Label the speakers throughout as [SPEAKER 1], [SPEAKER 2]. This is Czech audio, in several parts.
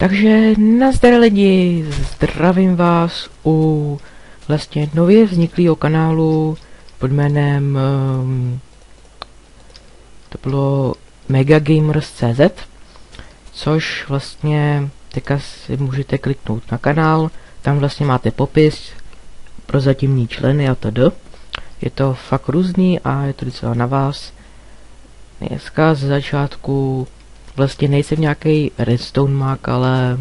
[SPEAKER 1] Takže nazdar lidi, zdravím vás u vlastně nově vzniklého kanálu pod jménem to bylo Megagamers.cz, což vlastně teďka si můžete kliknout na kanál, tam vlastně máte popis, prozatímní členy a td. Je to fakt různý a je to docela na vás. Dneska ze začátku vlastně nejsem nějaký redstone mag, ale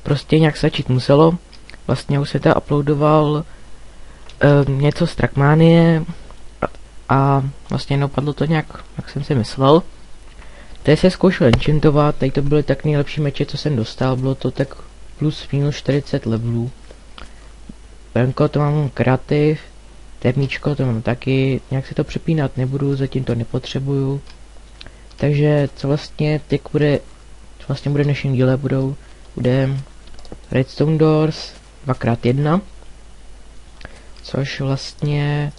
[SPEAKER 1] prostě nějak začít muselo. Vlastně už se to uploadoval něco z Trackmanie a vlastně dopadlo to nějak, jak jsem si myslel. Tady se zkoušel enchantovat, tady to byly tak nejlepší meče, co jsem dostal, bylo to tak plus minus 40 levelů. Venko to mám kreativ, temíčko to mám taky, nějak se to přepínat nebudu, zatím to nepotřebuju. Takže co vlastně teď bude, co vlastně bude v dnešním díle, bude Redstone Doors 2x1, což vlastně,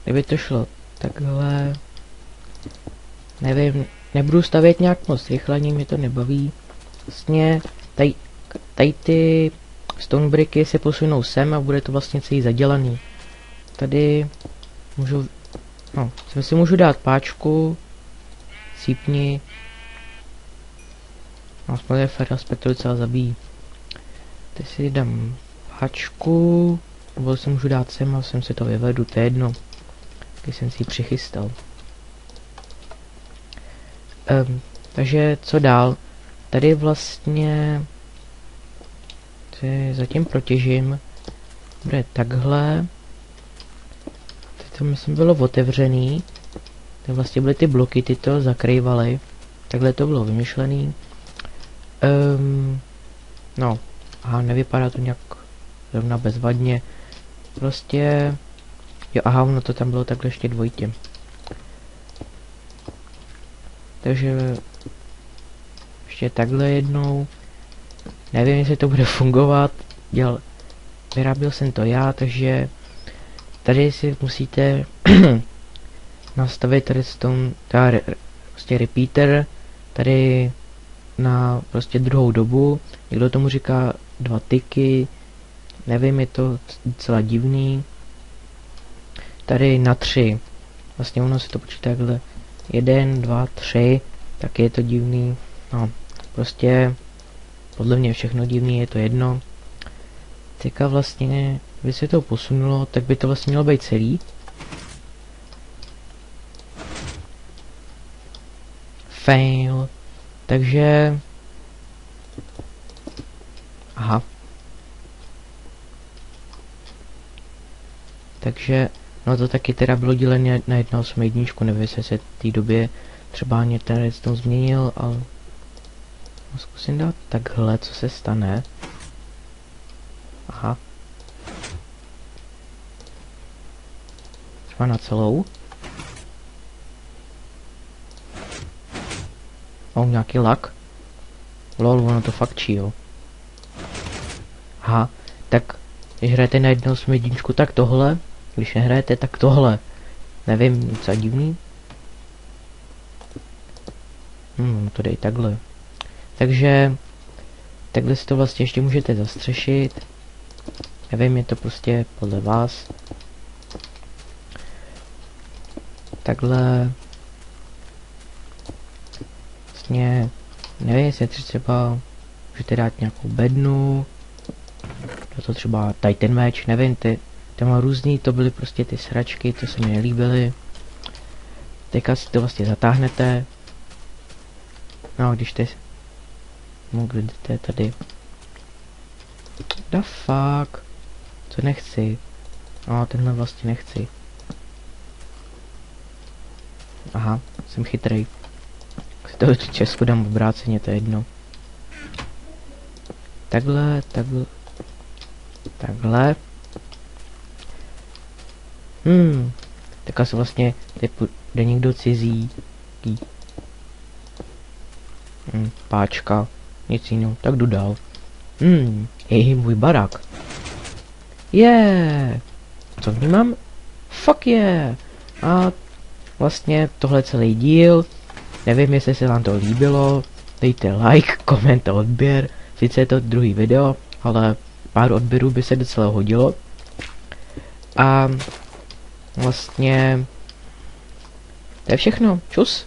[SPEAKER 1] kdyby to šlo takhle, nevím, nebudu stavět nějak moc rychle, ani mě to nebaví. Vlastně tady ty stone bricky se posunou sem a bude to vlastně celý zadělaný. Tady můžu, no, si můžu dát páčku, sípni, no, spolu Fair Aspect to docela zabíjí. Teď si dám páčku, nebo si můžu dát sem a sem si to vyvedu, to je jedno, když jsem si ji přichystal. Takže co dál? Tady vlastně zatím protěžím, bude takhle. Teď to myslím bylo otevřený. Tady vlastně byly ty bloky, ty to zakrývaly. Takhle to bylo vymyšlený. No, aha, nevypadá to nějak zrovna bezvadně. Prostě, jo, aha, no to tam bylo takhle ještě dvojitě. Takže ještě takhle jednou. Nevím, jestli to bude fungovat. Vyráběl jsem to já, takže tady si musíte nastavit redstone, prostě repeater, tady na prostě druhou dobu. Někdo tomu říká 2 tyky, nevím, je to docela divný. Tady na 3, vlastně ono se to počítá takhle, 1, 2, 3, tak je to divný, no, prostě podle mě všechno divný, je to jedno. Teďka vlastně, kdyby se to posunulo, tak by to vlastně mělo být celý. Fail. Takže aha. Takže no to taky teda bylo dělené na 1.8.1, nevím, jestli se v té době třeba mě ten redstone změnil, ale no, zkusím dát takhle, co se stane. Aha. Třeba na celou. Mám nějaký lag. Lol, ono to fakt čí, jo. Aha, tak když hrajete na 1.8.1, tak tohle. Když nehrajete, tak tohle. Nevím, docela divný. To dej takhle. Takže takhle si to vlastně ještě můžete zastřešit. Nevím, je to prostě podle vás. Takhle. Vlastně nevím, jestli třeba můžete dát nějakou bednu. To třeba Titan Match, nevím, tam různý, to byly prostě ty sračky, to se mi nelíbily. Teďka si to vlastně zatáhnete. No, když jste jdete tady. The fuck? Co nechci? No, tenhle vlastně nechci. Aha, jsem chytrej. Si to Česku dám obráceně, to je jedno. Takhle. Tak asi vlastně jde někdo cizí. Páčka. Nic jiného, tak jdu dál. Hej, můj barák. Yeah! Co vnímám? Fuck yeah! A vlastně tohle celý díl. Nevím, jestli se vám to líbilo. dejte like, koment a odběr. Sice je to druhý video, ale pár odběrů by se docela hodilo. A vlastně to je všechno. Čus.